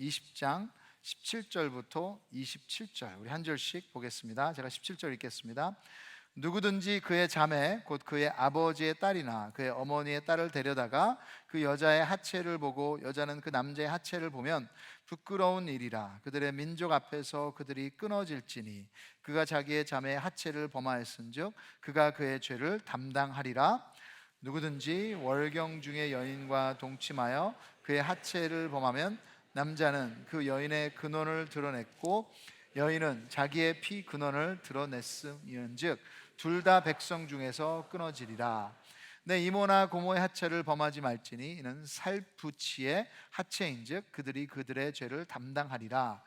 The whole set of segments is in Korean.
20장 17절부터 27절 우리 한 절씩 보겠습니다. 제가 17절 읽겠습니다. 누구든지 그의 자매 곧 그의 아버지의 딸이나 그의 어머니의 딸을 데려다가 그 여자의 하체를 보고 여자는 그 남자의 하체를 보면 부끄러운 일이라. 그들의 민족 앞에서 그들이 끊어질지니 그가 자기의 자매의 하체를 범하였은즉 그가 그의 죄를 담당하리라. 누구든지 월경 중에 여인과 동침하여 그의 하체를 범하면 남자는 그 여인의 근원을 드러냈고 여인은 자기의 피 근원을 드러냈음이은즉 둘 다 백성 중에서 끊어지리라. 내 이모나 고모의 하체를 범하지 말지니 이는 살부치의 하체인즉 그들이 그들의 죄를 담당하리라.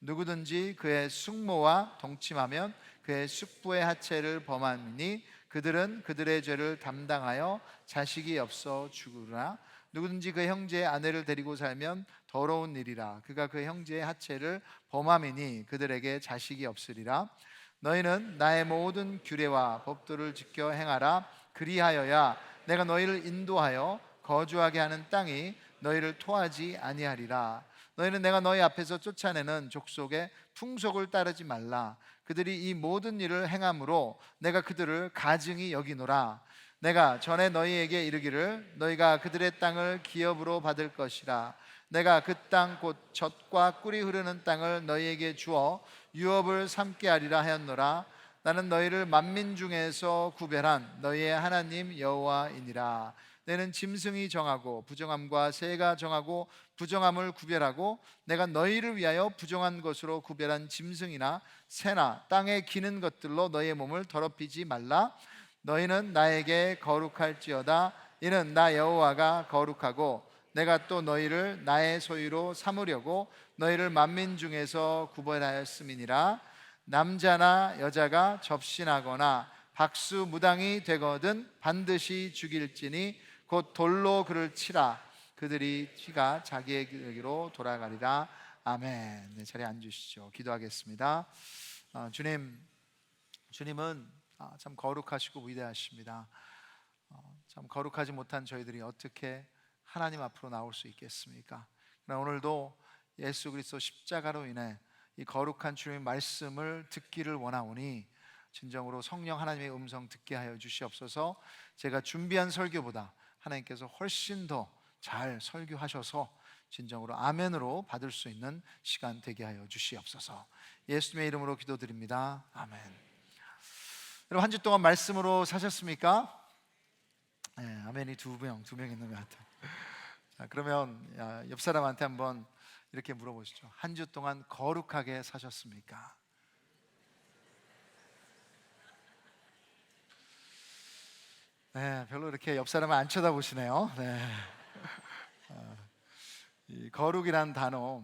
누구든지 그의 숙모와 동침하면 그의 숙부의 하체를 범하니 그들은 그들의 죄를 담당하여 자식이 없어 죽으라. 누구든지 그 형제의 아내를 데리고 살면 더러운 일이라. 그가 그 형제의 하체를 범함이니 그들에게 자식이 없으리라. 너희는 나의 모든 규례와 법도를 지켜 행하라. 그리하여야 내가 너희를 인도하여 거주하게 하는 땅이 너희를 토하지 아니하리라. 너희는 내가 너희 앞에서 쫓아내는 족속의 풍속을 따르지 말라. 그들이 이 모든 일을 행함으로 내가 그들을 가증히 여기노라. 내가 전에 너희에게 이르기를 너희가 그들의 땅을 기업으로 받을 것이라. 내가 그 땅 곧 젖과 꿀이 흐르는 땅을 너희에게 주어 유업을 삼게 하리라 하였노라. 나는 너희를 만민 중에서 구별한 너희의 하나님 여호와이니라. 너희는 짐승이 정하고 부정함과 새가 정하고 부정함을 구별하고 내가 너희를 위하여 부정한 것으로 구별한 짐승이나 새나 땅에 기는 것들로 너희의 몸을 더럽히지 말라. 너희는 나에게 거룩할지어다. 이는 나 여호와가 거룩하고 내가 또 너희를 나의 소유로 삼으려고 너희를 만민 중에서 구별하였음이니라. 남자나 여자가 접신하거나 박수무당이 되거든 반드시 죽일지니 곧 돌로 그를 치라. 그들이 피가 자기에게로 돌아가리라. 아멘. 네, 자리에 앉으시죠. 기도하겠습니다. 주님은 참 거룩하시고 위대하십니다. 참 거룩하지 못한 저희들이 어떻게 하나님 앞으로 나올 수 있겠습니까? 그러나 오늘도 예수 그리스도 십자가로 인해 이 거룩한 주님의 말씀을 듣기를 원하오니 진정으로 성령 하나님의 음성 듣게 하여 주시옵소서. 제가 준비한 설교보다 하나님께서 훨씬 더 잘 설교하셔서 진정으로 아멘으로 받을 수 있는 시간 되게 하여 주시옵소서. 예수님의 이름으로 기도드립니다. 아멘. 여러분 한 주 동안 말씀으로 사셨습니까? 네, 아멘이 두 명 있는 것 같아요. 자, 그러면 옆 사람한테 한번 이렇게 물어보시죠. 한 주 동안 거룩하게 사셨습니까? 네, 별로 이렇게 옆 사람을 안 쳐다보시네요. 네. 이 거룩이란 단어,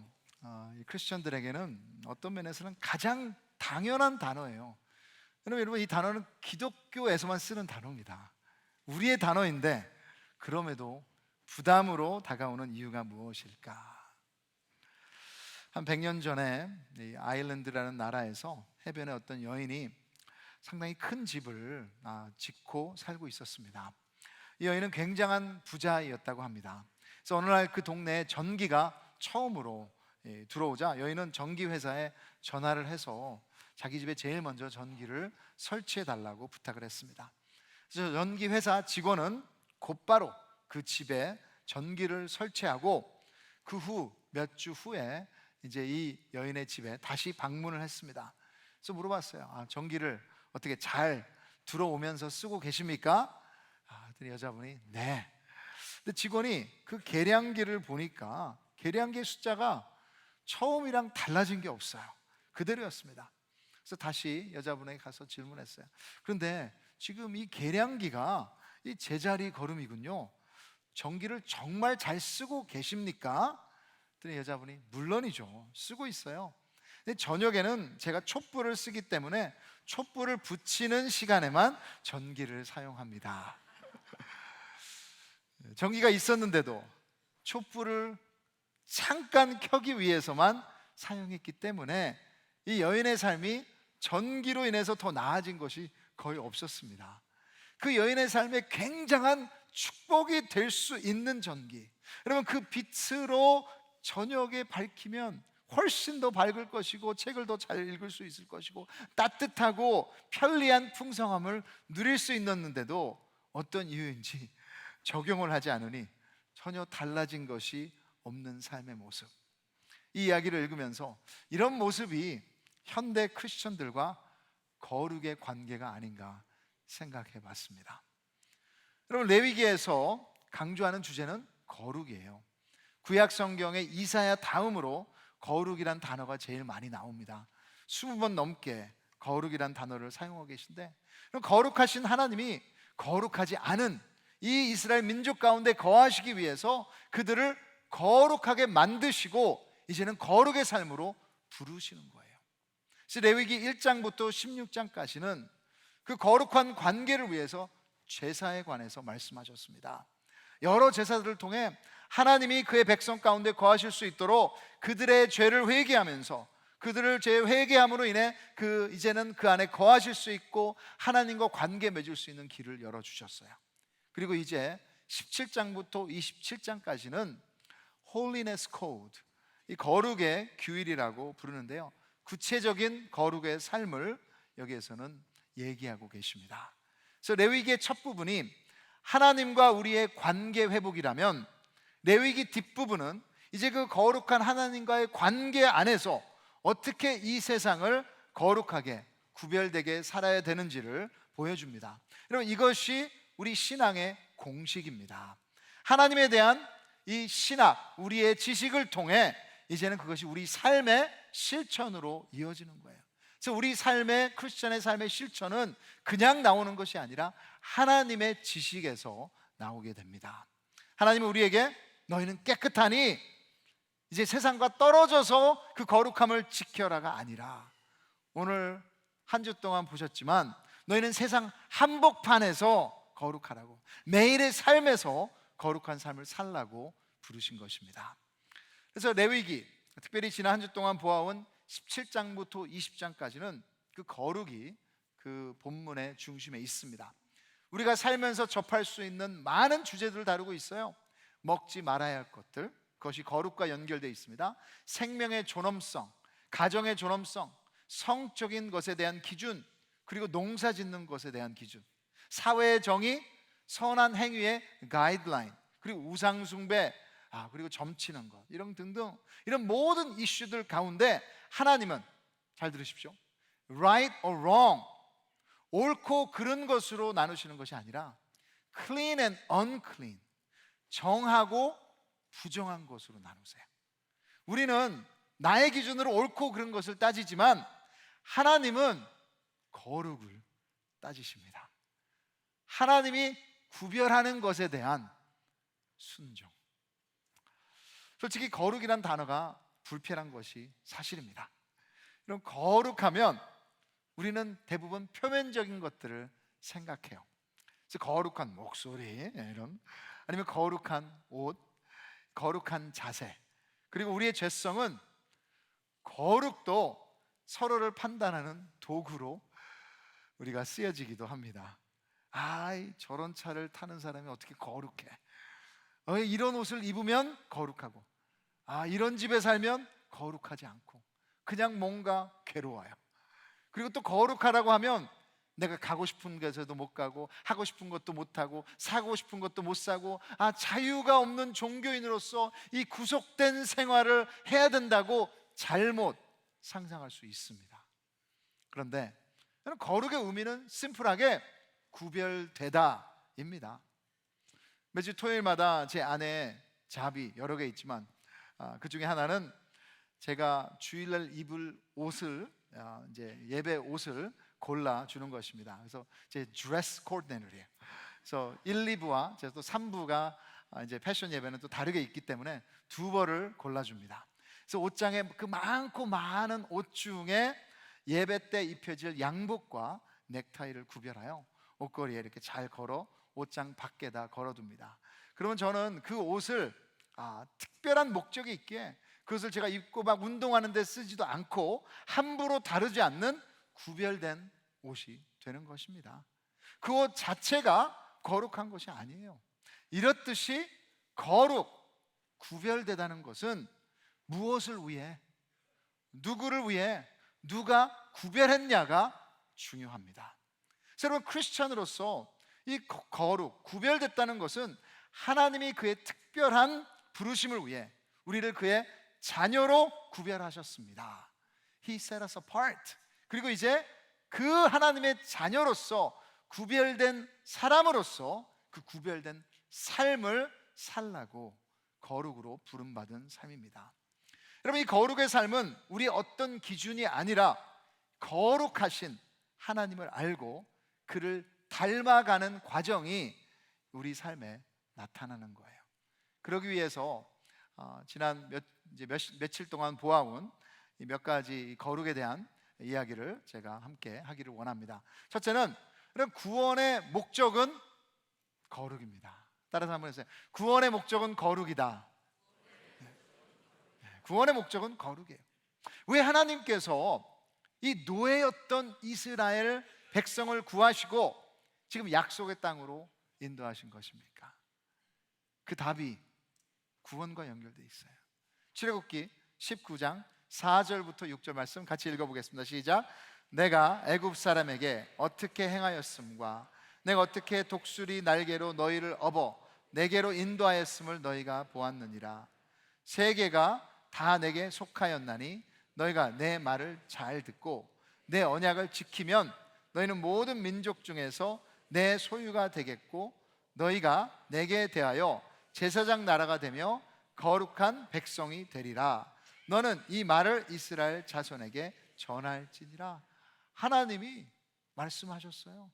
이 크리스천들에게는 어떤 면에서는 가장 당연한 단어예요. 여러분 이 단어는 기독교에서만 쓰는 단어입니다. 우리의 단어인데 그럼에도 부담으로 다가오는 이유가 무엇일까? 한 100년 전에 이 아일랜드라는 나라에서 해변에 어떤 여인이 상당히 큰 집을 짓고 살고 있었습니다. 이 여인은 굉장한 부자였다고 합니다. 그래서 어느 날 그 동네에 전기가 처음으로 들어오자 여인은 전기회사에 전화를 해서 자기 집에 제일 먼저 전기를 설치해 달라고 부탁을 했습니다. 그래서 전기회사 직원은 곧바로 그 집에 전기를 설치하고 그 후 몇 주 후에 이제 이 여인의 집에 다시 방문을 했습니다. 그래서 물어봤어요. 전기를 어떻게 잘 들어오면서 쓰고 계십니까? 그랬더니 여자분이 네. 근데 직원이 그 계량기를 보니까 계량기 숫자가 처음이랑 달라진 게 없어요. 그대로였습니다. 그래서 다시 여자분에게 가서 질문했어요. 그런데 지금 이 계량기가 이 제자리 걸음이군요. 전기를 정말 잘 쓰고 계십니까? 그랬더니 여자분이 물론이죠. 쓰고 있어요. 근데 저녁에는 제가 촛불을 쓰기 때문에 촛불을 붙이는 시간에만 전기를 사용합니다. 전기가 있었는데도 촛불을 잠깐 켜기 위해서만 사용했기 때문에 이 여인의 삶이 전기로 인해서 더 나아진 것이 거의 없었습니다. 그 여인의 삶에 굉장한 축복이 될 수 있는 전기, 여러분 그 빛으로 저녁에 밝히면 훨씬 더 밝을 것이고 책을 더 잘 읽을 수 있을 것이고 따뜻하고 편리한 풍성함을 누릴 수 있었는데도 어떤 이유인지 적용을 하지 않으니 전혀 달라진 것이 없는 삶의 모습. 이 이야기를 읽으면서 이런 모습이 현대 크리스천들과 거룩의 관계가 아닌가 생각해 봤습니다. 여러분, 레위기에서 강조하는 주제는 거룩이에요. 구약 성경의 이사야 다음으로 거룩이란 단어가 제일 많이 나옵니다. 20번 넘게 거룩이란 단어를 사용하고 계신데, 거룩하신 하나님이 거룩하지 않은 이 이스라엘 민족 가운데 거하시기 위해서 그들을 거룩하게 만드시고 이제는 거룩의 삶으로 부르시는 거예요. 그래서 레위기 1장부터 16장까지는 그 거룩한 관계를 위해서 제사에 관해서 말씀하셨습니다. 여러 제사들을 통해 하나님이 그의 백성 가운데 거하실 수 있도록 그들의 죄를 회개하면서 그들을 죄 회개함으로 인해 이제는 그 안에 거하실 수 있고 하나님과 관계 맺을 수 있는 길을 열어주셨어요. 그리고 이제 17장부터 27장까지는 Holiness Code, 이 거룩의 규율이라고 부르는데요, 구체적인 거룩의 삶을 여기에서는 얘기하고 계십니다. 그래서 레위기의 첫 부분이 하나님과 우리의 관계 회복이라면, 레위기 뒷부분은 이제 그 거룩한 하나님과의 관계 안에서 어떻게 이 세상을 거룩하게 구별되게 살아야 되는지를 보여줍니다. 여러분, 이것이 우리 신앙의 공식입니다. 하나님에 대한 이 신학, 우리의 지식을 통해 이제는 그것이 우리 삶의 실천으로 이어지는 거예요. 그래서 우리 삶의, 크리스천의 삶의 실천은 그냥 나오는 것이 아니라 하나님의 지식에서 나오게 됩니다. 하나님은 우리에게 너희는 깨끗하니 이제 세상과 떨어져서 그 거룩함을 지켜라가 아니라, 오늘 한 주 동안 보셨지만 너희는 세상 한복판에서 거룩하라고, 매일의 삶에서 거룩한 삶을 살라고 부르신 것입니다. 그래서 레위기, 특별히 지난 한 주 동안 보아온 17장부터 20장까지는 그 거룩이 그 본문의 중심에 있습니다. 우리가 살면서 접할 수 있는 많은 주제들을 다루고 있어요. 먹지 말아야 할 것들, 그것이 거룩과 연결되어 있습니다. 생명의 존엄성, 가정의 존엄성, 성적인 것에 대한 기준, 그리고 농사 짓는 것에 대한 기준, 사회의 정의, 선한 행위의 가이드라인, 그리고 우상 숭배, 그리고 점치는 것, 이런 등등, 이런 모든 이슈들 가운데 하나님은, 잘 들으십시오, right or wrong, 옳고 그른 것으로 나누시는 것이 아니라 clean and unclean, 정하고 부정한 것으로 나누세요. 우리는 나의 기준으로 옳고 그른 것을 따지지만 하나님은 거룩을 따지십니다. 하나님이 구별하는 것에 대한 순종. 솔직히 거룩이란 단어가 불편한 것이 사실입니다. 이런 거룩하면 우리는 대부분 표면적인 것들을 생각해요. 그래서 거룩한 목소리, 이런, 아니면 거룩한 옷, 거룩한 자세, 그리고 우리의 죄성은 거룩도 서로를 판단하는 도구로 우리가 쓰여지기도 합니다. 저런 차를 타는 사람이 어떻게 거룩해? 이런 옷을 입으면 거룩하고, 이런 집에 살면 거룩하지 않고 그냥 뭔가 괴로워요. 그리고 또 거룩하라고 하면 내가 가고 싶은 곳에도 못 가고, 하고 싶은 것도 못 하고, 사고 싶은 것도 못 사고, 자유가 없는 종교인으로서 이 구속된 생활을 해야 된다고 잘못 상상할 수 있습니다. 그런데 거룩의 의미는 심플하게 구별되다입니다. 매주 토요일마다 제 안에 잡이 여러 개 있지만 그 중에 하나는 제가 주일날 입을 옷을, 이제 예배 옷을 골라 주는 것입니다. 그래서 제 드레스 코디네이터예요. 그래서 1, 2부와 제가 또 3부가 이제 패션 예배는 또 다르게 있기 때문에 두 벌을 골라 줍니다. 그래서 옷장에 그 많고 많은 옷 중에 예배 때 입혀질 양복과 넥타이를 구별하여 옷걸이에 이렇게 잘 걸어 옷장 밖에다 걸어둡니다. 그러면 저는 그 옷을 특별한 목적이 있기에 그것을 제가 입고 막 운동하는 데 쓰지도 않고 함부로 다루지 않는 구별된 옷이 되는 것입니다. 그 옷 자체가 거룩한 것이 아니에요. 이렇듯이 거룩, 구별되다는 것은 무엇을 위해, 누구를 위해, 누가 구별했냐가 중요합니다. 그래서 여러분, 크리스찬으로서 이 거룩, 구별됐다는 것은 하나님이 그의 특별한 부르심을 위해 우리를 그의 자녀로 구별하셨습니다. He set us apart. 그리고 이제 그 하나님의 자녀로서 구별된 사람으로서 그 구별된 삶을 살라고 거룩으로 부름받은 삶입니다. 여러분, 이 거룩의 삶은 우리 어떤 기준이 아니라 거룩하신 하나님을 알고 그를 닮아가는 과정이 우리 삶에 나타나는 거예요. 그러기 위해서 지난 며칠 동안 보아온 몇 가지 거룩에 대한 이야기를 제가 함께 하기를 원합니다. 첫째는, 구원의 목적은 거룩입니다. 따라서 한번 해주세요. 구원의 목적은 거룩이다. 구원의 목적은 거룩이에요. 왜 하나님께서 이 노예였던 이스라엘 백성을 구하시고 지금 약속의 땅으로 인도하신 것입니까? 그 답이 구원과 연결되어 있어요. 출애굽기 19장 4절부터 6절 말씀 같이 읽어보겠습니다. 시작. 내가 애굽 사람에게 어떻게 행하였음과 내가 어떻게 독수리 날개로 너희를 업어 내게로 인도하였음을 너희가 보았느니라. 세계가 다 내게 속하였나니 너희가 내 말을 잘 듣고 내 언약을 지키면 너희는 모든 민족 중에서 내 소유가 되겠고 너희가 내게 대하여 제사장 나라가 되며 거룩한 백성이 되리라. 너는 이 말을 이스라엘 자손에게 전할지니라. 하나님이 말씀하셨어요.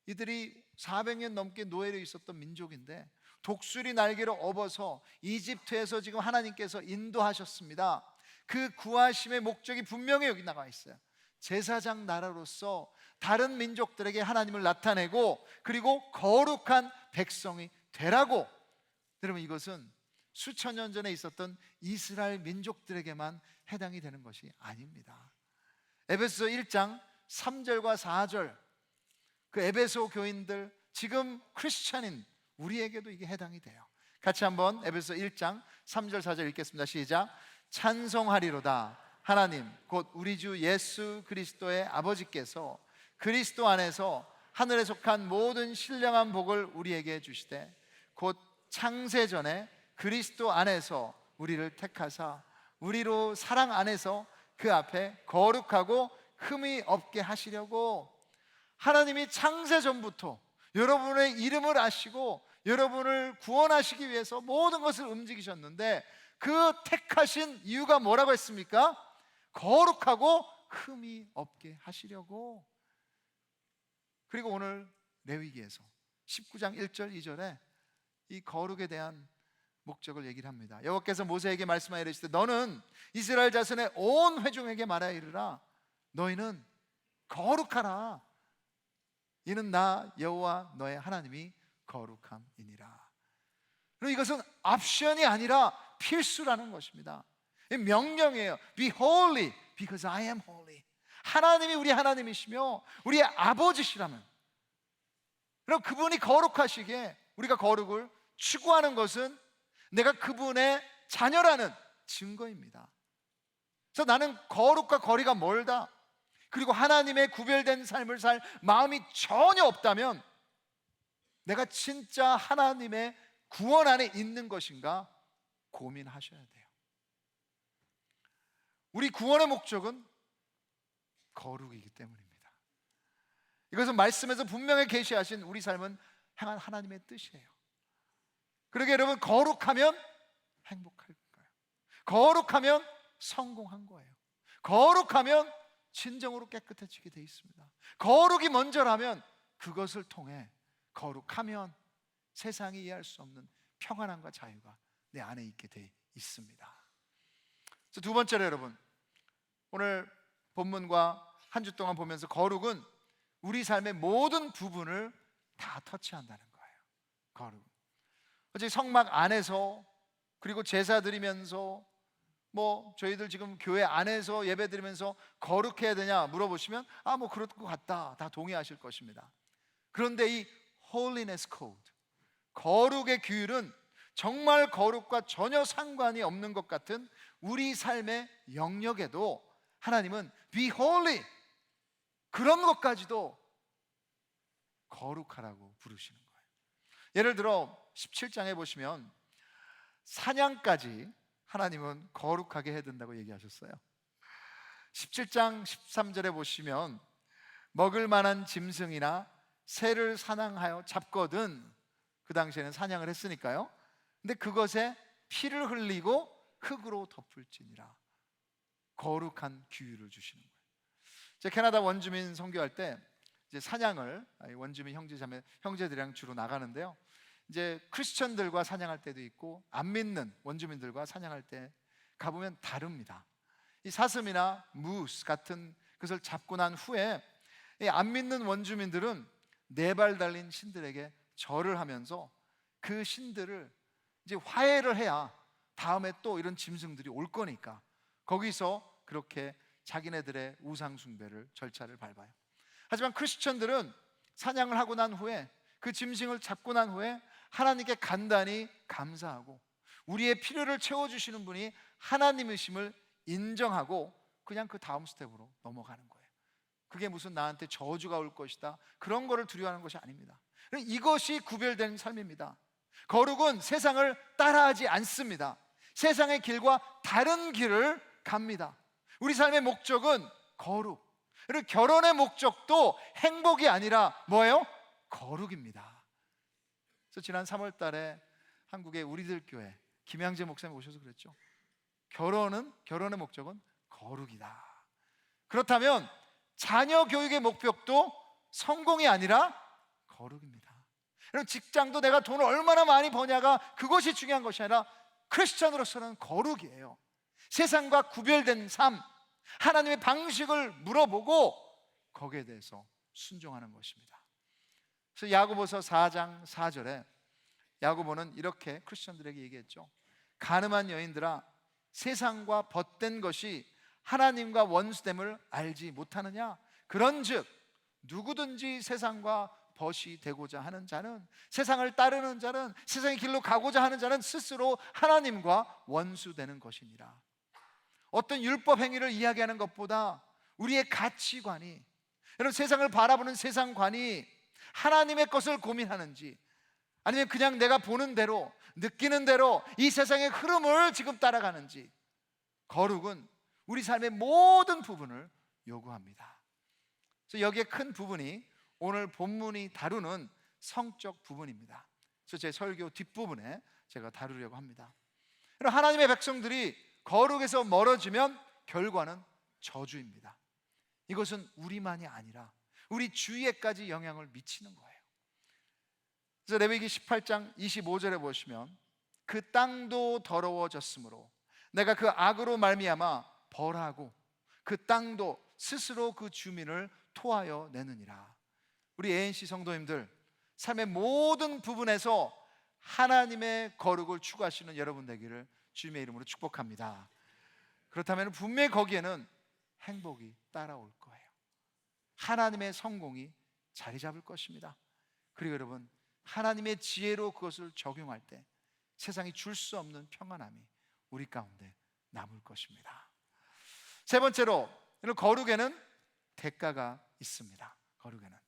이들이 400년 넘게 노예로 있었던 민족인데 독수리 날개로 업어서 이집트에서 지금 하나님께서 인도하셨습니다. 그 구하심의 목적이 분명히 여기 나와 있어요. 제사장 나라로서 다른 민족들에게 하나님을 나타내고 그리고 거룩한 백성이 되라고. 여러분, 이것은 수천 년 전에 있었던 이스라엘 민족들에게만 해당이 되는 것이 아닙니다. 에베소 1장 3절과 4절, 그 에베소 교인들, 지금 크리스찬인 우리에게도 이게 해당이 돼요. 같이 한번 에베소 1장 3절 4절 읽겠습니다. 시작. 찬송하리로다. 하나님 곧 우리 주 예수 그리스도의 아버지께서 그리스도 안에서 하늘에 속한 모든 신령한 복을 우리에게 주시되 곧 창세 전에 그리스도 안에서 우리를 택하사 우리로 사랑 안에서 그 앞에 거룩하고 흠이 없게 하시려고. 하나님이 창세 전부터 여러분의 이름을 아시고 여러분을 구원하시기 위해서 모든 것을 움직이셨는데 그 택하신 이유가 뭐라고 했습니까? 거룩하고 흠이 없게 하시려고. 그리고 오늘 레위기에서 19장 1절 2절에 이 거룩에 대한 목적을 얘기를 합니다. 여호와께서 모세에게 말씀하여 이르시되 너는 이스라엘 자손의 온 회중에게 말하여 이르라. 너희는 거룩하라. 이는 나 여호와 너의 하나님이 거룩함이니라. 그리고 이것은 옵션이 아니라 필수라는 것입니다. 명령이에요. Be holy because I am holy. 하나님이 우리 하나님이시며 우리의 아버지시라면, 그럼 그분이 거룩하시기에 우리가 거룩을 추구하는 것은 내가 그분의 자녀라는 증거입니다. 그래서 나는 거룩과 거리가 멀다, 그리고 하나님의 구별된 삶을 살 마음이 전혀 없다면 내가 진짜 하나님의 구원 안에 있는 것인가 고민하셔야 돼요. 우리 구원의 목적은 거룩이기 때문입니다. 이것은 말씀에서 분명히 계시하신 우리 삶은 행한 하나님의 뜻이에요. 그러게 여러분, 거룩하면 행복할 거예요. 거룩하면 성공한 거예요. 거룩하면 진정으로 깨끗해지게 돼 있습니다. 거룩이 먼저라면 그것을 통해 거룩하면 세상이 이해할 수 없는 평안함과 자유가 내 안에 있게 돼 있습니다. 그래서 두 번째로 여러분, 오늘 본문과 한 주 동안 보면서 거룩은 우리 삶의 모든 부분을 다 터치한다는 거예요. 거룩. 어제 성막 안에서, 그리고 제사 드리면서, 저희들 지금 교회 안에서 예배 드리면서 거룩해야 되냐 물어보시면 그럴 것 같다, 다 동의하실 것입니다. 그런데 이 Holiness Code, 거룩의 규율은 정말 거룩과 전혀 상관이 없는 것 같은 우리 삶의 영역에도 하나님은 be holy, 그런 것까지도 거룩하라고 부르시는 거예요. 예를 들어 17장에 보시면 사냥까지 하나님은 거룩하게 해야 된다고 얘기하셨어요. 17장 13절에 보시면 먹을 만한 짐승이나 새를 사냥하여 잡거든, 그 당시에는 사냥을 했으니까요. 근데 그것에 피를 흘리고 흙으로 덮을지니라, 거룩한 규율을 주시는 거예요. 제가 캐나다 원주민 선교할 때 이제 사냥을 원주민 형제들이랑 주로 나가는데요. 이제 크리스천들과 사냥할 때도 있고 안 믿는 원주민들과 사냥할 때 가보면 다릅니다. 이 사슴이나 무스 같은 것을 잡고 난 후에 이 안 믿는 원주민들은 4발 달린 신들에게 절을 하면서 그 신들을 이제 화해를 해야 다음에 또 이런 짐승들이 올 거니까 거기서 그렇게 자기네들의 우상 숭배를, 절차를 밟아요. 하지만 크리스천들은 사냥을 하고 난 후에, 그 짐승을 잡고 난 후에 하나님께 간단히 감사하고 우리의 필요를 채워주시는 분이 하나님이심을 인정하고 그냥 그 다음 스텝으로 넘어가는 거예요. 그게 무슨 나한테 저주가 올 것이다, 그런 거를 두려워하는 것이 아닙니다. 이것이 구별된 삶입니다. 거룩은 세상을 따라하지 않습니다. 세상의 길과 다른 길을 갑니다. 우리 삶의 목적은 거룩. 그리고 결혼의 목적도 행복이 아니라 뭐예요? 거룩입니다. 그래서 지난 3월 달에 한국의 우리들 교회 김양재 목사님 오셔서 그랬죠. 결혼의 목적은 거룩이다. 그렇다면 자녀 교육의 목표도 성공이 아니라 거룩입니다. 그럼 직장도 내가 돈을 얼마나 많이 버냐가 그것이 중요한 것이 아니라 크리스천으로서는 거룩이에요. 세상과 구별된 삶, 하나님의 방식을 물어보고 거기에 대해서 순종하는 것입니다. 그래서 야고보서 4장 4절에 야고보는 이렇게 크리스천들에게 얘기했죠. 가늠한 여인들아, 세상과 벗된 것이 하나님과 원수됨을 알지 못하느냐? 그런즉 누구든지 세상과 벗이 되고자 하는 자는, 세상을 따르는 자는, 세상의 길로 가고자 하는 자는 스스로 하나님과 원수되는 것이니라. 어떤 율법 행위를 이야기하는 것보다 우리의 가치관이, 여러분 세상을 바라보는 세상관이 하나님의 것을 고민하는지 아니면 그냥 내가 보는 대로, 느끼는 대로 이 세상의 흐름을 지금 따라가는지, 거룩은 우리 삶의 모든 부분을 요구합니다. 그래서 여기에 큰 부분이 오늘 본문이 다루는 성적 부분입니다. 그래서 제 설교 뒷부분에 제가 다루려고 합니다. 하나님의 백성들이 거룩에서 멀어지면 결과는 저주입니다. 이것은 우리만이 아니라 우리 주위에까지 영향을 미치는 거예요. 그래서 레위기 18장 25절에 보시면 그 땅도 더러워졌으므로 내가 그 악으로 말미암아 벌하고 그 땅도 스스로 그 주민을 토하여 내느니라. 우리 ANC 성도님들, 삶의 모든 부분에서 하나님의 거룩을 추구하시는 여러분 되기를 주님의 이름으로 축복합니다. 그렇다면 분명히 거기에는 행복이 따라올 거예요. 하나님의 성공이 자리 잡을 것입니다. 그리고 여러분, 하나님의 지혜로 그것을 적용할 때 세상이 줄 수 없는 평안함이 우리 가운데 남을 것입니다. 세 번째로, 거룩에는 대가가 있습니다. 거룩에는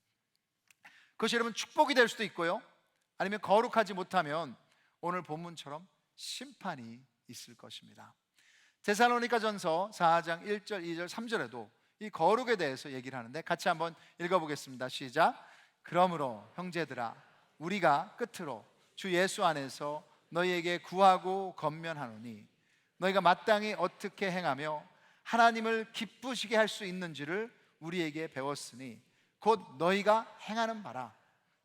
그것이 여러분 축복이 될 수도 있고요, 아니면 거룩하지 못하면 오늘 본문처럼 심판이 있을 것입니다. 데살로니가전서 4장 1절, 2절, 3절에도 이 거룩에 대해서 얘기를 하는데 같이 한번 읽어보겠습니다. 시작. 그러므로 형제들아, 우리가 끝으로 주 예수 안에서 너희에게 구하고 권면하노니 너희가 마땅히 어떻게 행하며 하나님을 기쁘시게 할 수 있는지를 우리에게 배웠으니 곧 너희가 행하는 바라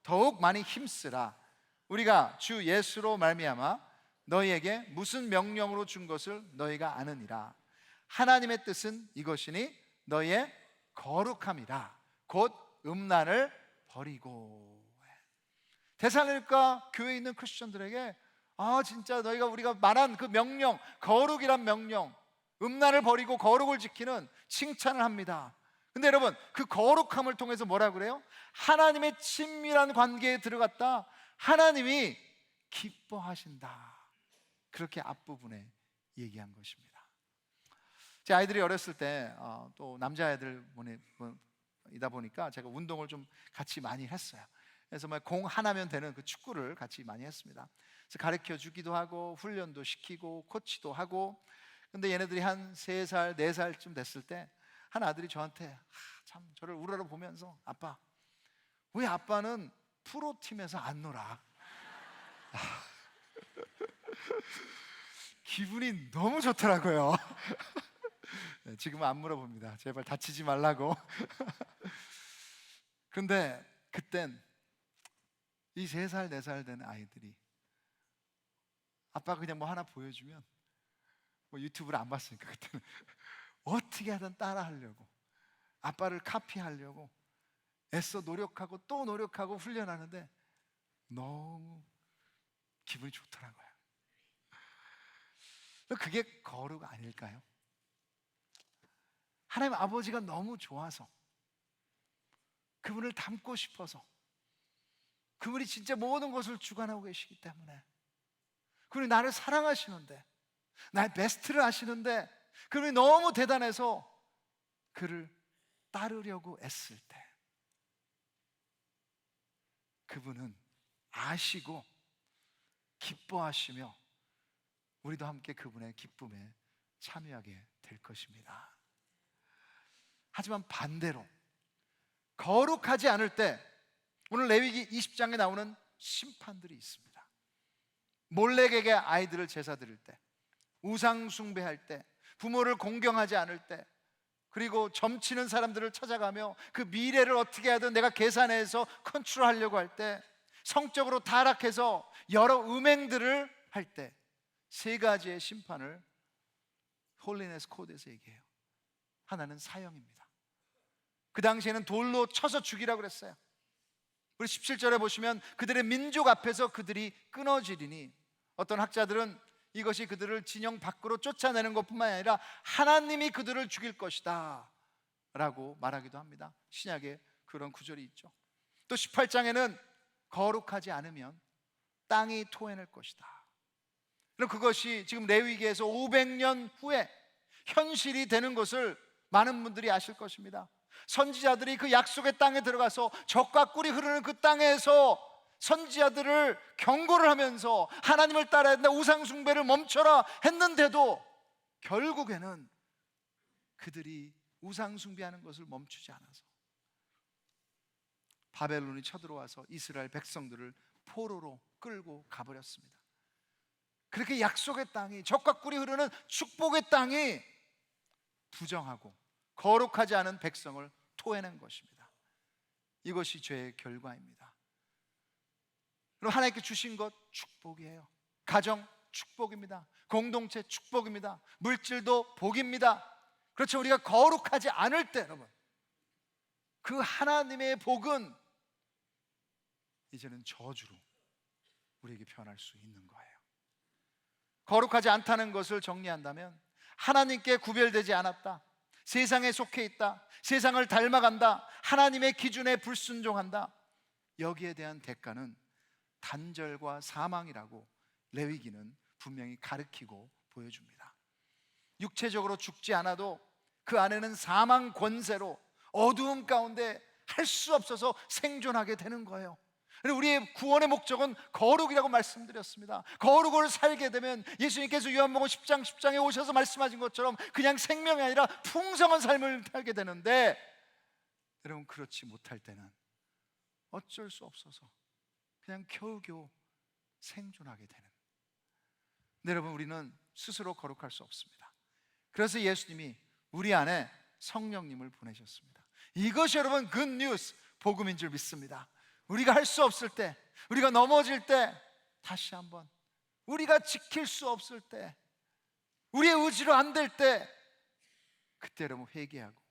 더욱 많이 힘쓰라. 우리가 주 예수로 말미암아 너희에게 무슨 명령으로 준 것을 너희가 아느니라. 하나님의 뜻은 이것이니 너희의 거룩함이라. 곧 음란을 버리고. 데살로니가 교회에 있는 크리스천들에게 진짜 우리가 말한 그 명령, 거룩이란 명령, 음란을 버리고 거룩을 지키는 칭찬을 합니다. 근데 여러분, 그 거룩함을 통해서 뭐라 그래요? 하나님의 친밀한 관계에 들어갔다 하나님이 기뻐하신다. 그렇게 앞부분에 얘기한 것입니다. 제 아이들이 어렸을 때 또 남자아이들 이다 보니까 제가 운동을 좀 같이 많이 했어요. 그래서 공 하나면 되는 그 축구를 같이 많이 했습니다. 그래서 가르쳐 주기도 하고 훈련도 시키고 코치도 하고. 근데 얘네들이 한 3살, 4살쯤 됐을 때 한 아들이 저한테 참 저를 우러러 보면서, 아빠, 왜 아빠는 프로팀에서 안 놀아? 기분이 너무 좋더라고요. 지금은 안 물어봅니다. 제발 다치지 말라고. 근데 그땐 이 3살, 4살 된 아이들이 아빠가 그냥 뭐 하나 보여주면, 유튜브를 안 봤으니까 그때는 어떻게 하든 따라 하려고, 아빠를 카피하려고 애써 노력하고 또 노력하고 훈련하는데 너무 기분이 좋더라고요. 그게 거룩 아닐까요? 하나님 아버지가 너무 좋아서, 그분을 닮고 싶어서, 그분이 진짜 모든 것을 주관하고 계시기 때문에, 그분이 나를 사랑하시는데, 나의 베스트를 아시는데, 그분이 너무 대단해서 그를 따르려고 애쓸 때 그분은 아시고 기뻐하시며 우리도 함께 그분의 기쁨에 참여하게 될 것입니다. 하지만 반대로 거룩하지 않을 때, 오늘 레위기 20장에 나오는 심판들이 있습니다. 몰렉에게 아이들을 제사 드릴 때, 우상 숭배할 때, 부모를 공경하지 않을 때, 그리고 점치는 사람들을 찾아가며 그 미래를 어떻게 하든 내가 계산해서 컨트롤하려고 할 때, 성적으로 타락해서 여러 음행들을 할 때, 3가지의 심판을 홀리네스 코드에서 얘기해요. 하나는 사형입니다. 그 당시에는 돌로 쳐서 죽이라고 그랬어요. 우리 17절에 보시면 그들의 민족 앞에서 그들이 끊어지리니, 어떤 학자들은 이것이 그들을 진영 밖으로 쫓아내는 것뿐만 아니라 하나님이 그들을 죽일 것이다 라고 말하기도 합니다. 신약에 그런 구절이 있죠. 또 18장에는 거룩하지 않으면 땅이 토해낼 것이다. 그럼 그것이 지금 레위기에서 500년 후에 현실이 되는 것을 많은 분들이 아실 것입니다. 선지자들이 그 약속의 땅에 들어가서 젖과 꿀이 흐르는 그 땅에서 선지자들을 경고를 하면서 하나님을 따라야 된다, 우상 숭배를 멈춰라 했는데도 결국에는 그들이 우상 숭배하는 것을 멈추지 않아서 바벨론이 쳐들어와서 이스라엘 백성들을 포로로 끌고 가버렸습니다. 그렇게 약속의 땅이, 젖과 꿀이 흐르는 축복의 땅이 부정하고 거룩하지 않은 백성을 토해낸 것입니다. 이것이 죄의 결과입니다. 그럼 하나님께 주신 것 축복이에요. 가정 축복입니다. 공동체 축복입니다. 물질도 복입니다. 그렇죠. 우리가 거룩하지 않을 때, 여러분, 그 하나님의 복은 이제는 저주로 우리에게 변할 수 있는 거예요. 거룩하지 않다는 것을 정리한다면, 하나님께 구별되지 않았다, 세상에 속해 있다, 세상을 닮아간다, 하나님의 기준에 불순종한다, 여기에 대한 대가는 단절과 사망이라고 레위기는 분명히 가르치고 보여줍니다. 육체적으로 죽지 않아도 그 안에는 사망 권세로 어두움 가운데 할 수 없어서 생존하게 되는 거예요. 우리의 구원의 목적은 거룩이라고 말씀드렸습니다. 거룩을 살게 되면 예수님께서 요한복음 10장 10장에 오셔서 말씀하신 것처럼 그냥 생명이 아니라 풍성한 삶을 살게 되는데, 여러분, 그렇지 못할 때는 어쩔 수 없어서 그냥 겨우겨우 생존하게 되는. 근데 여러분, 우리는 스스로 거룩할 수 없습니다. 그래서 예수님이 우리 안에 성령님을 보내셨습니다. 이것이 여러분 굿뉴스, 복음인 줄 믿습니다. 우리가 할 수 없을 때, 우리가 넘어질 때, 다시 한번 우리가 지킬 수 없을 때, 우리의 의지로 안 될 때, 그때 여러분 회개하고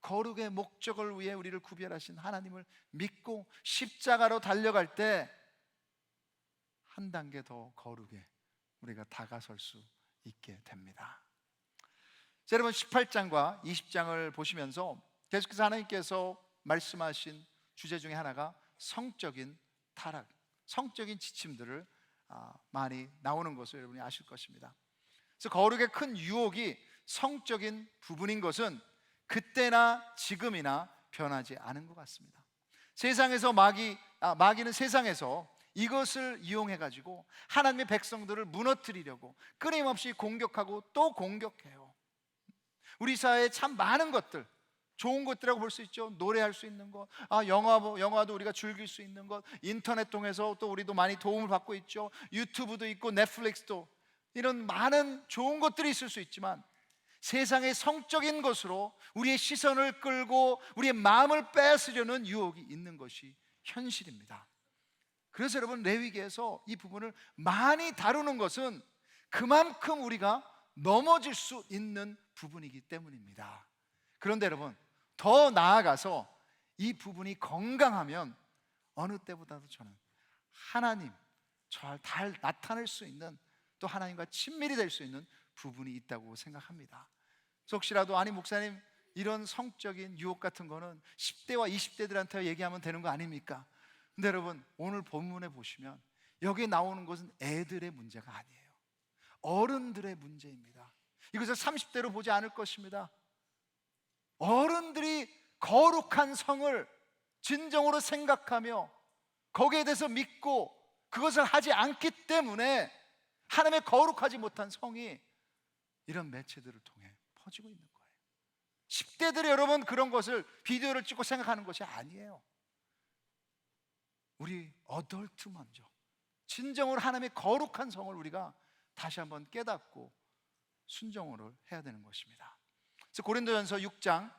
거룩의 목적을 위해 우리를 구별하신 하나님을 믿고 십자가로 달려갈 때 한 단계 더 거룩에 우리가 다가설 수 있게 됩니다. 자, 여러분 18장과 20장을 보시면서 계속해서 하나님께서 말씀하신 주제 중에 하나가 성적인 타락, 성적인 지침들을 많이 나오는 것을 여러분이 아실 것입니다. 그래서 거룩의 큰 유혹이 성적인 부분인 것은 그때나 지금이나 변하지 않은 것 같습니다. 세상에서 마귀는 세상에서 이것을 이용해 가지고 하나님의 백성들을 무너뜨리려고 끊임없이 공격하고 또 공격해요. 우리 사회에 참 많은 것들, 좋은 것들이라고 볼 수 있죠. 노래할 수 있는 것, 영화도 우리가 즐길 수 있는 것, 인터넷 통해서 또 우리도 많이 도움을 받고 있죠. 유튜브도 있고 넷플릭스도, 이런 많은 좋은 것들이 있을 수 있지만 세상의 성적인 것으로 우리의 시선을 끌고 우리의 마음을 뺏으려는 유혹이 있는 것이 현실입니다. 그래서 여러분, 레위기에서 이 부분을 많이 다루는 것은 그만큼 우리가 넘어질 수 있는 부분이기 때문입니다. 그런데 여러분, 더 나아가서 이 부분이 건강하면 어느 때보다도 저는 하나님 잘 나타낼 수 있는, 또 하나님과 친밀히 될 수 있는 부분이 있다고 생각합니다. 혹시라도 아니 목사님, 이런 성적인 유혹 같은 거는 10대와 20대들한테 얘기하면 되는 거 아닙니까? 근데 여러분, 오늘 본문에 보시면 여기에 나오는 것은 애들의 문제가 아니에요. 어른들의 문제입니다. 이것을 30대로 보지 않을 것입니다. 어른들이 거룩한 성을 진정으로 생각하며 거기에 대해서 믿고 그것을 하지 않기 때문에 하나님의 거룩하지 못한 성이 이런 매체들을 통해 퍼지고 있는 거예요. 10대들이 여러분 그런 것을 비디오를 찍고 생각하는 것이 아니에요. 우리 어덜트 먼저 진정으로 하나님의 거룩한 성을 우리가 다시 한번 깨닫고 순종을 해야 되는 것입니다. 그래서 고린도전서 6장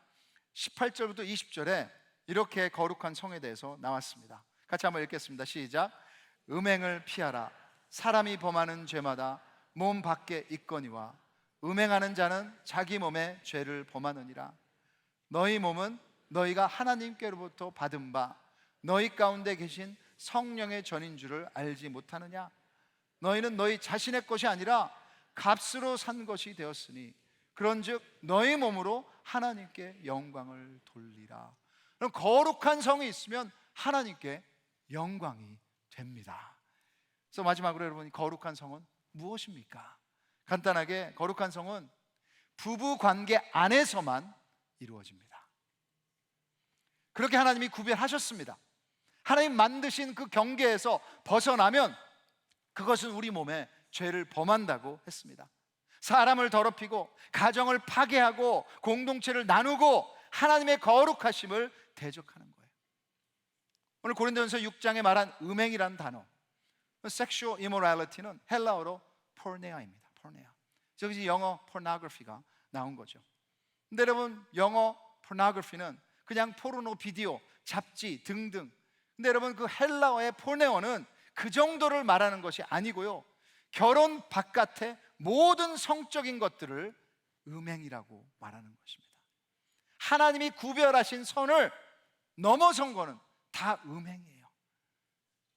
18절부터 20절에 이렇게 거룩한 성에 대해서 나왔습니다. 같이 한번 읽겠습니다. 시작. 음행을 피하라. 사람이 범하는 죄마다 몸 밖에 있거니와 음행하는 자는 자기 몸에 죄를 범하느니라. 너희 몸은 너희가 하나님께로부터 받은 바 너희 가운데 계신 성령의 전인 줄을 알지 못하느냐? 너희는 너희 자신의 것이 아니라 값으로 산 것이 되었으니 그런즉 너희 몸으로 하나님께 영광을 돌리라. 그럼 거룩한 성이 있으면 하나님께 영광이 됩니다. 그래서 마지막으로 여러분, 거룩한 성은 무엇입니까? 간단하게 거룩한 성은 부부 관계 안에서만 이루어집니다. 그렇게 하나님이 구별하셨습니다. 하나님 만드신 그 경계에서 벗어나면 그것은 우리 몸에 죄를 범한다고 했습니다. 사람을 더럽히고 가정을 파괴하고 공동체를 나누고 하나님의 거룩하심을 대적하는 거예요. 오늘 고린도전서 6장에 말한 음행이라는 단어, sexual immorality는 헬라어로 pornea입니다. pornea. 저기 영어 pornography가 나온 거죠. 근데 여러분, 영어 pornography는 그냥 포르노 비디오, 잡지 등등. 근데 여러분, 그 헬라어의 porneo는 그 정도를 말하는 것이 아니고요, 결혼 바깥의 모든 성적인 것들을 음행이라고 말하는 것입니다. 하나님이 구별하신 선을 넘어선 거는 다 음행이에요.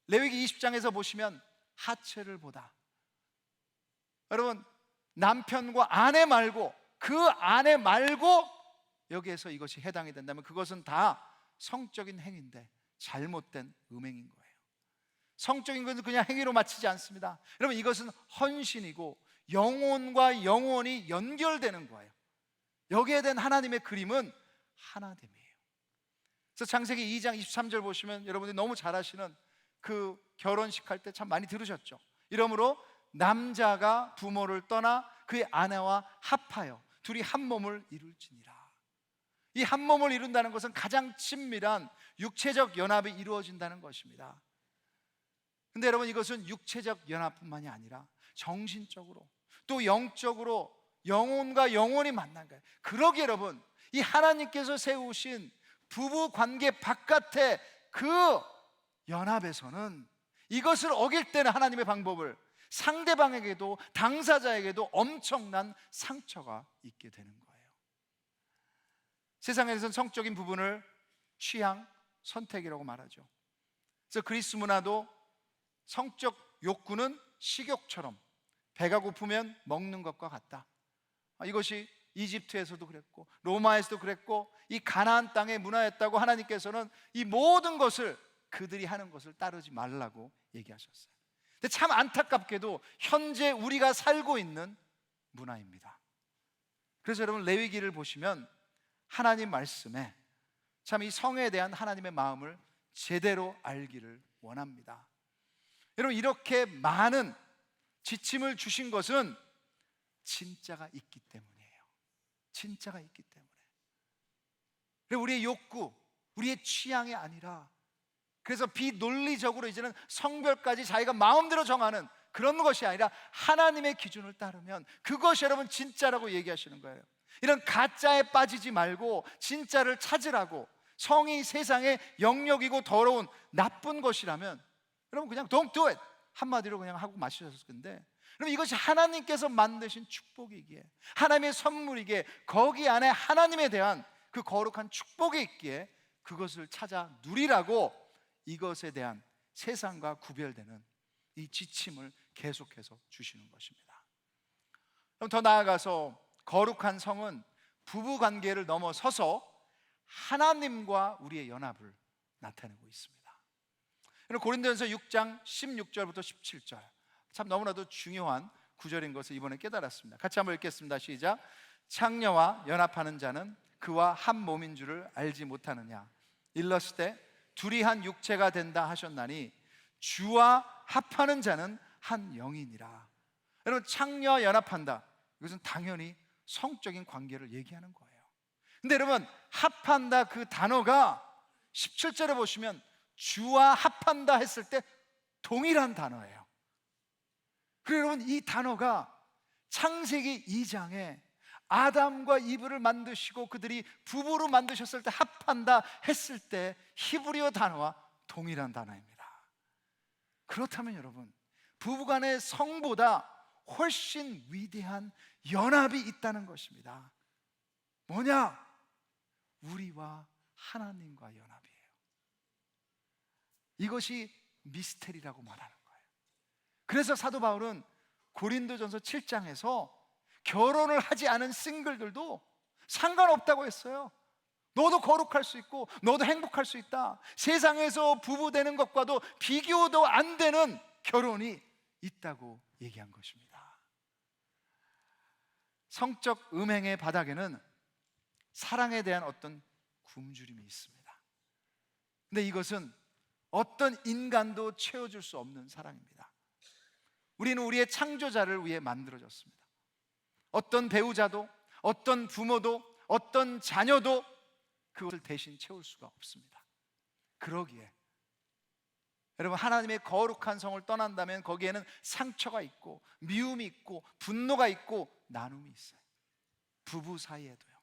레위기 20장에서 보시면 하체를 보다. 여러분, 남편과 아내 말고 그 아내 말고 여기에서 이것이 해당이 된다면 그것은 다 성적인 행위인데 잘못된 음행인 거예요. 성적인 것은 그냥 행위로 마치지 않습니다. 여러분, 이것은 헌신이고 영혼과 영혼이 연결되는 거예요. 여기에 대한 하나님의 그림은 하나됨이에요. 그래서 창세기 2장 23절 보시면 여러분들이 너무 잘 아시는 그 결혼식 할 때 참 많이 들으셨죠. 이러므로 남자가 부모를 떠나 그의 아내와 합하여 둘이 한 몸을 이룰지니라. 이 한 몸을 이룬다는 것은 가장 친밀한 육체적 연합이 이루어진다는 것입니다. 근데 여러분, 이것은 육체적 연합뿐만이 아니라 정신적으로 또 영적으로 영혼과 영혼이 만난 거예요. 그러기에 여러분, 이 하나님께서 세우신 부부 관계 바깥의 그 연합에서는 이것을 어길 때는 하나님의 방법을 상대방에게도 당사자에게도 엄청난 상처가 있게 되는 거예요. 세상에서는 성적인 부분을 취향, 선택이라고 말하죠. 그래서 그리스 문화도 성적 욕구는 식욕처럼 배가 고프면 먹는 것과 같다. 이것이 이집트에서도 그랬고 로마에서도 그랬고 이 가나안 땅의 문화였다고 하나님께서는 이 모든 것을 그들이 하는 것을 따르지 말라고 얘기하셨어요. 근데 참 안타깝게도 현재 우리가 살고 있는 문화입니다. 그래서 여러분, 레위기를 보시면 하나님 말씀에 참 이 성에 대한 하나님의 마음을 제대로 알기를 원합니다. 여러분, 이렇게 많은 지침을 주신 것은 진짜가 있기 때문이에요. 진짜가 있기 때문에. 그리고 우리의 욕구, 우리의 취향이 아니라, 그래서 비논리적으로 이제는 성별까지 자기가 마음대로 정하는 그런 것이 아니라 하나님의 기준을 따르면 그것이 여러분 진짜라고 얘기하시는 거예요. 이런 가짜에 빠지지 말고 진짜를 찾으라고. 성이 세상의 영역이고 더러운 나쁜 것이라면 여러분 그냥 don't do it 한마디로 그냥 하고 마시셨을 건데, 그럼 이것이 하나님께서 만드신 축복이기에, 하나님의 선물이기에, 거기 안에 하나님에 대한 그 거룩한 축복이 있기에 그것을 찾아 누리라고 이것에 대한 세상과 구별되는 이 지침을 계속해서 주시는 것입니다. 그럼 더 나아가서 거룩한 성은 부부관계를 넘어서서 하나님과 우리의 연합을 나타내고 있습니다. 고린도전서 6장 16절부터 17절, 참 너무나도 중요한 구절인 것을 이번에 깨달았습니다. 같이 한번 읽겠습니다. 시작. 창녀와 연합하는 자는 그와 한 몸인 줄을 알지 못하느냐. 일렀을 둘이 한 육체가 된다 하셨나니 주와 합하는 자는 한 영이니라. 여러분, 창녀와 연합한다, 이것은 당연히 성적인 관계를 얘기하는 거예요. 근데 여러분, 합한다 그 단어가 17절에 보시면 주와 합한다 했을 때 동일한 단어예요. 그리고 여러분, 이 단어가 창세기 2장에 아담과 이브를 만드시고 그들이 부부로 만드셨을 때 합한다 했을 때 히브리어 단어와 동일한 단어입니다. 그렇다면 여러분, 부부간의 성보다 훨씬 위대한 연합이 있다는 것입니다. 뭐냐? 우리와 하나님과 연합이에요. 이것이 미스테리라고 말하는 거예요. 그래서 사도 바울은 고린도전서 7장에서 결혼을 하지 않은 싱글들도 상관없다고 했어요. 너도 거룩할 수 있고 너도 행복할 수 있다. 세상에서 부부 되는 것과도 비교도 안 되는 결혼이 있다고 얘기한 것입니다. 성적 음행의 바닥에는 사랑에 대한 어떤 굶주림이 있습니다. 근데 이것은 어떤 인간도 채워줄 수 없는 사랑입니다. 우리는 우리의 창조자를 위해 만들어졌습니다. 어떤 배우자도, 어떤 부모도, 어떤 자녀도 그것을 대신 채울 수가 없습니다. 그러기에 여러분, 하나님의 거룩한 성을 떠난다면 거기에는 상처가 있고 미움이 있고 분노가 있고 나눔이 있어요. 부부 사이에도요.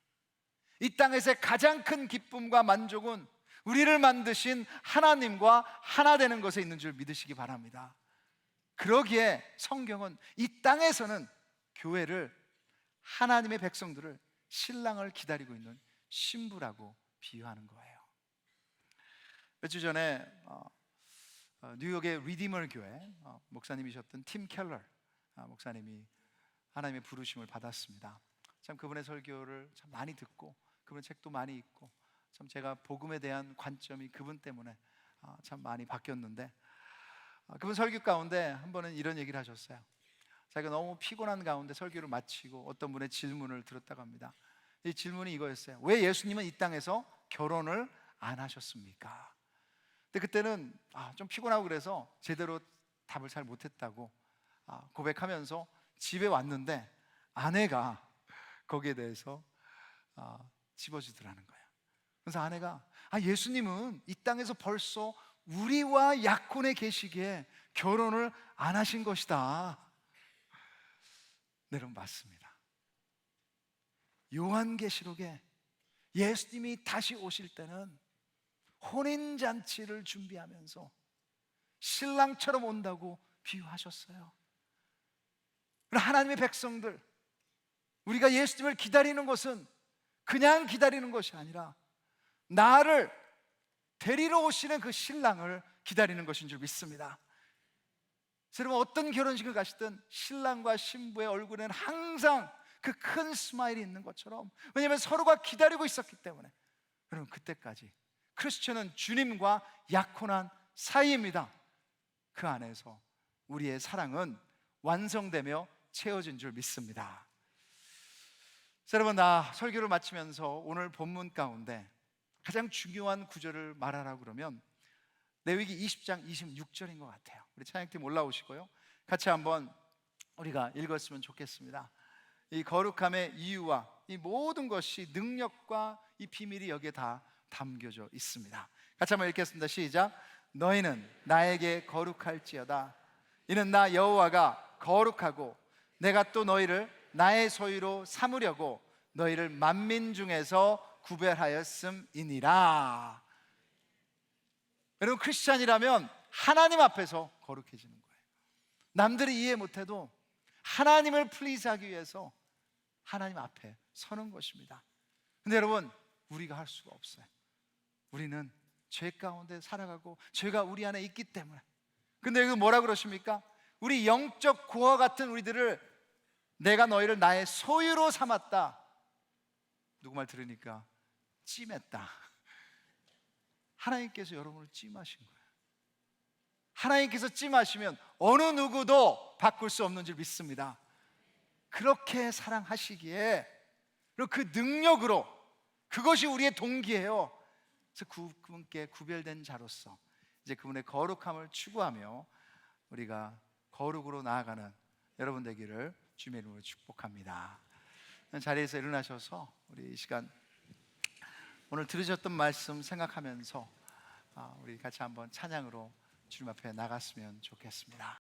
이 땅에서의 가장 큰 기쁨과 만족은 우리를 만드신 하나님과 하나 되는 것에 있는 줄 믿으시기 바랍니다. 그러기에 성경은 이 땅에서는 교회를, 하나님의 백성들을 신랑을 기다리고 있는 신부라고 비유하는 거예요. 몇 주 전에 뉴욕의 리디머 교회 목사님이셨던 팀 켈러 목사님이 하나님의 부르심을 받았습니다. 참 그분의 설교를 참 많이 듣고 그분 책도 많이 읽고 참 제가 복음에 대한 관점이 그분 때문에 참 많이 바뀌었는데, 그분 설교 가운데 한 번은 이런 얘기를 하셨어요. 자기가 너무 피곤한 가운데 설교를 마치고 어떤 분의 질문을 들었다고 합니다. 이 질문이 이거였어요. 왜 예수님은 이 땅에서 결혼을 안 하셨습니까? 근데 그때는 좀 피곤하고 그래서 제대로 답을 잘 못했다고 고백하면서 집에 왔는데 아내가 거기에 대해서 집어주더라는 거예요. 그래서 아내가 예수님은 이 땅에서 벌써 우리와 약혼에 계시기에 결혼을 안 하신 것이다. 네, 여러분, 맞습니다. 요한계시록에 예수님이 다시 오실 때는 혼인잔치를 준비하면서 신랑처럼 온다고 비유하셨어요. 하나님의 백성들, 우리가 예수님을 기다리는 것은 그냥 기다리는 것이 아니라 나를 데리러 오시는 그 신랑을 기다리는 것인 줄 믿습니다. 여러분, 어떤 결혼식을 가시든 신랑과 신부의 얼굴에는 항상 그 큰 스마일이 있는 것처럼, 왜냐하면 서로가 기다리고 있었기 때문에. 여러분, 그때까지 크리스천은 주님과 약혼한 사이입니다. 그 안에서 우리의 사랑은 완성되며 채워진 줄 믿습니다. 자, 여러분, 나 설교를 마치면서 오늘 본문 가운데 가장 중요한 구절을 말하라고 그러면 레위기 20장 26절인 것 같아요. 우리 찬양팀 올라오시고요, 같이 한번 우리가 읽었으면 좋겠습니다. 이 거룩함의 이유와 이 모든 것이, 능력과 이 비밀이 여기에 다 담겨져 있습니다. 같이 한번 읽겠습니다. 시작. 너희는 나에게 거룩할지어다. 이는 나 여호와가 거룩하고 내가 또 너희를 나의 소유로 삼으려고 너희를 만민 중에서 구별하였음이니라. 여러분, 크리스찬이라면 하나님 앞에서 거룩해지는 거예요. 남들이 이해 못해도 하나님을 플리즈하기 위해서 하나님 앞에 서는 것입니다. 근데 여러분, 우리가 할 수가 없어요. 우리는 죄 가운데 살아가고 죄가 우리 안에 있기 때문에. 근데 여기 뭐라 그러십니까? 우리 영적 고아 같은 우리들을 내가 너희를 나의 소유로 삼았다. 누구 말 들으니까 찜했다. 하나님께서 여러분을 찜하신 거예요. 하나님께서 찜하시면 어느 누구도 바꿀 수 없는 줄 믿습니다. 그렇게 사랑하시기에, 그리고 그 능력으로, 그것이 우리의 동기예요. 그래서 그분께 구별된 자로서 이제 그분의 거룩함을 추구하며 우리가 거룩으로 나아가는 여러분 되기를 주님의 이름으로 축복합니다. 자리에서 일어나셔서 우리 이 시간 오늘 들으셨던 말씀 생각하면서 우리 같이 한번 찬양으로 주님 앞에 나갔으면 좋겠습니다.